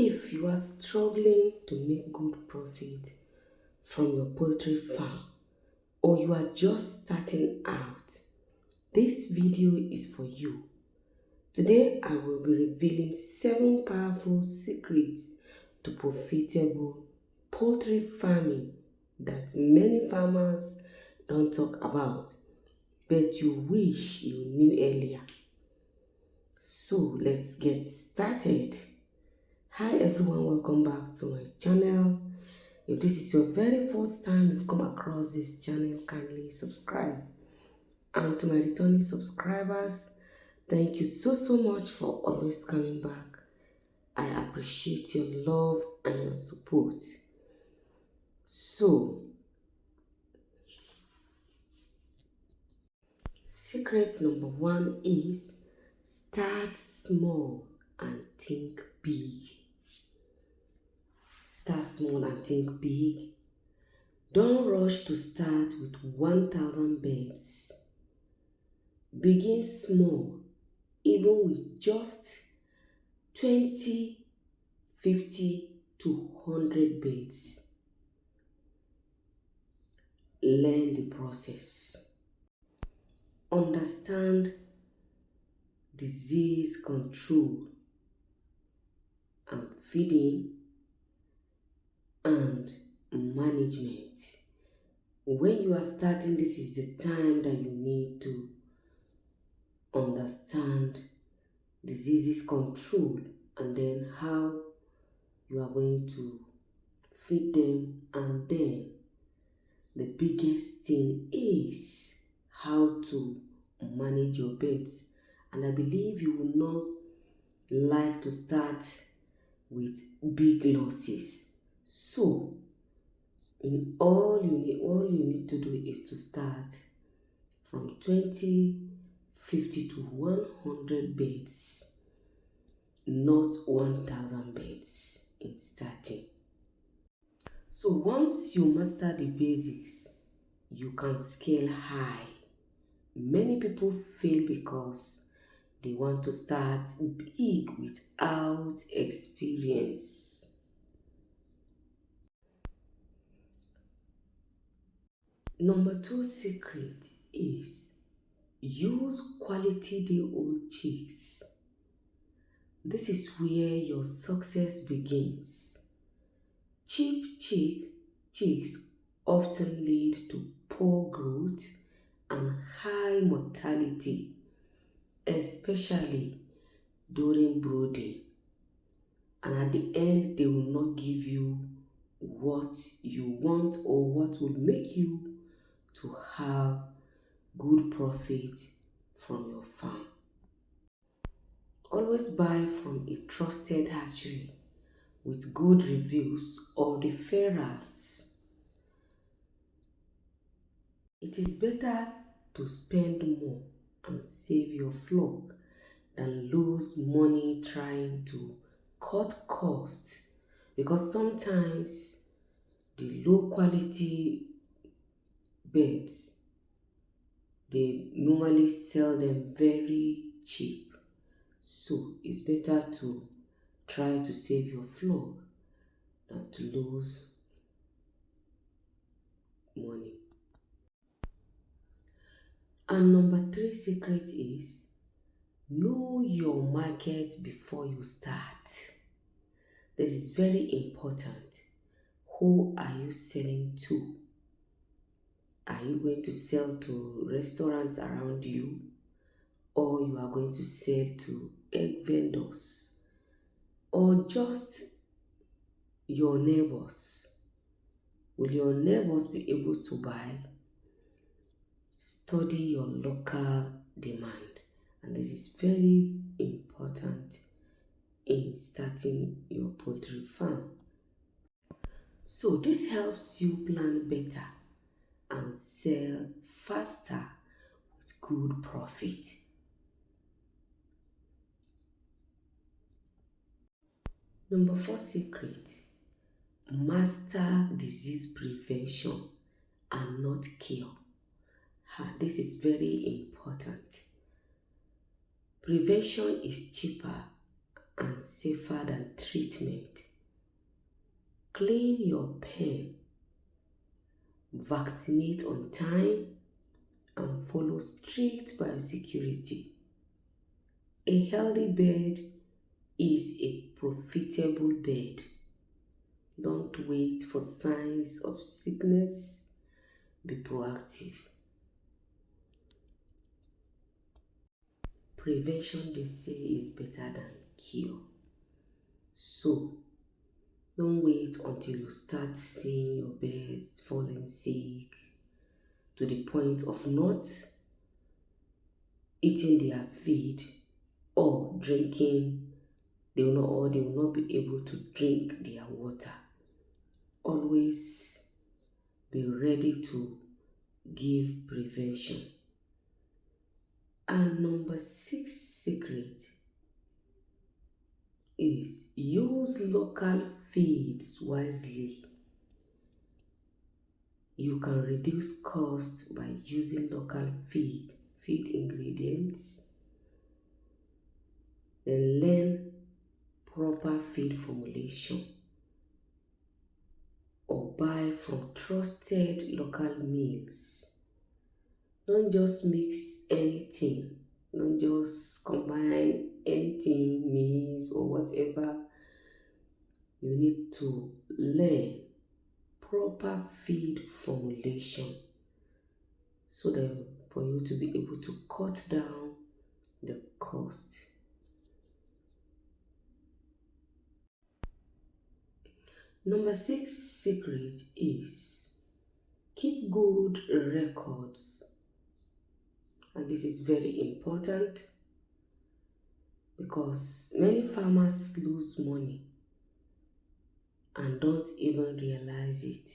If you are struggling to make good profit from your poultry farm or you are just starting out, this video is for you. Today I will be revealing 7 powerful secrets to profitable poultry farming that many farmers don't talk about, but you wish you knew earlier. So let's get started. Hi everyone, welcome back to my channel. If this is your very first time you've come across this channel, kindly subscribe. And to my returning subscribers, thank you so much for always coming back. I appreciate your love and your support. So, secret number 1 is start small and think big. Start small and think big. Don't rush to start with 1,000 birds. Begin small, even with just 20, 50 to 100 birds. Learn the process. Understand disease control and feeding and management. When you are starting, this is the time that you need to understand diseases control and then how you are going to feed them, and then the biggest thing is how to manage your birds. And I believe you will not like to start with big losses. So all you need to do is to start from 20, 50 to 100 birds, not 1,000 birds in starting. So once you master the basics, you can scale high. Many people fail because they want to start big without experience. Number 2 secret is use quality day-old chicks. This is where your success begins. Cheap chicks often lead to poor growth and high mortality, especially during brooding. And at the end, they will not give you what you want or what will make you to have good profit from your farm. Always buy from a trusted hatchery with good reviews or referrals. It is better to spend more and save your flock than lose money trying to cut costs, because sometimes the low quality birds, they normally sell them very cheap. So it's better to try to save your flock than to lose money. And number 3 secret is know your market before you start. This is very important. Who are you selling to? Are you going to sell to restaurants around you, or you are going to sell to egg vendors, or just your neighbors? Will your neighbors be able to buy? Study your local demand, and this is very important in starting your poultry farm. So this helps you plan better and sell faster with good profit. Number 4 secret, master disease prevention and not cure. This is very important. Prevention is cheaper and safer than treatment. Clean your pen, vaccinate on time, and follow strict biosecurity. A healthy bird is a profitable bird. Don't wait for signs of sickness. Be proactive. Prevention, they say, is better than cure. So, don't wait until you start seeing your birds falling sick to the point of not eating their feed or drinking. They will not be able to drink their water. Always be ready to give prevention. And number 6 secret is use local feeds wisely. You can reduce cost by using local feed ingredients, then learn proper feed formulation or buy from trusted local mills. Don't just mix anything. Don't just combine anything, maize or whatever. You need to learn proper feed formulation so that for you to be able to cut down the cost. Number 6 secret is keep good records. And this is very important because many farmers lose money and don't even realize it.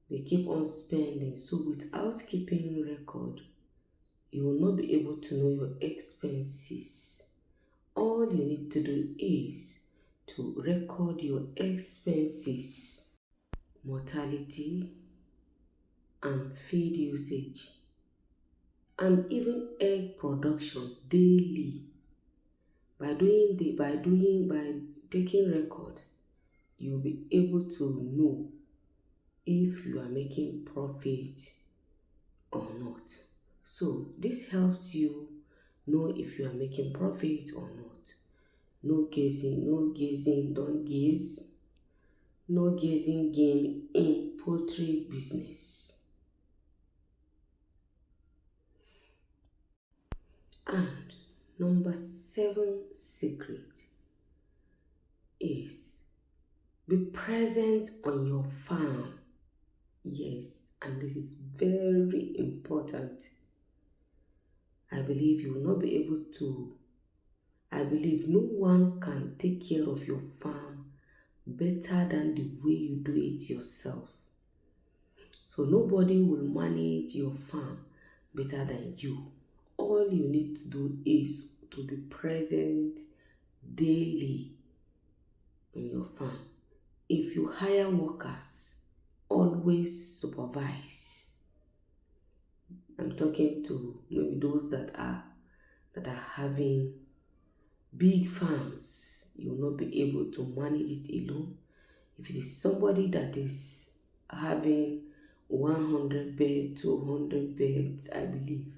They keep on spending, so without keeping record, you will not be able to know your expenses. All you need to do is to record your expenses, mortality, and feed usage, and even egg production daily. By taking records, you'll be able to know if you are making profit or not. So this helps you know if you are making profit or not. No gazing, don't gaze. No gazing game in poultry business. And number 7 secret is be present on your farm. Yes, and this is very important. I believe no one can take care of your farm better than the way you do it yourself. So nobody will manage your farm better than you. All you need to do is to be present daily on your farm. If you hire workers, always supervise. I'm talking to maybe those that are having big farms. You will not be able to manage it alone. If it is somebody that is having 100 beds, 200 beds, I believe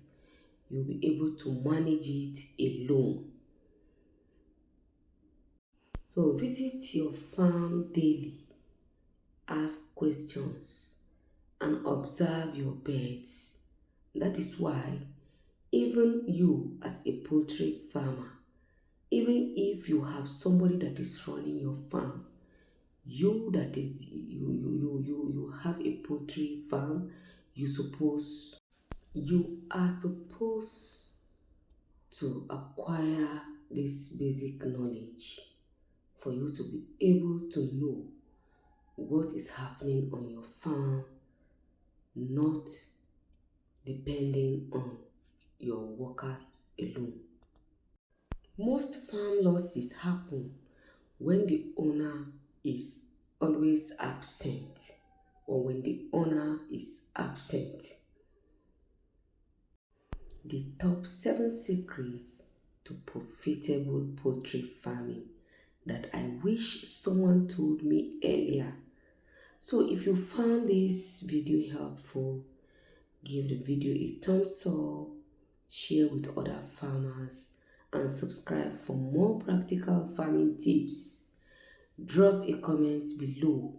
you'll be able to manage it alone. So visit your farm daily, ask questions, and observe your birds. That is why even you as a poultry farmer, even if you have somebody that is running your farm, you have a poultry farm, you are supposed to acquire this basic knowledge for you to be able to know what is happening on your farm, not depending on your workers alone. Most farm losses happen when the owner is always absent or when the owner is absent. The top 7 secrets to profitable poultry farming that I wish someone told me earlier. So if you found this video helpful, give the video a thumbs up, share with other farmers, and subscribe for more practical farming tips. Drop a comment below.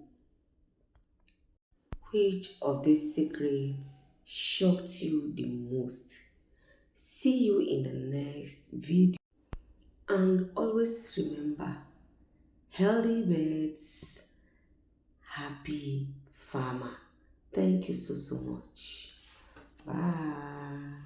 Which of these secrets shocked you the most? See you in the next video. And always remember, healthy birds, happy farmer. Thank you so much. Bye.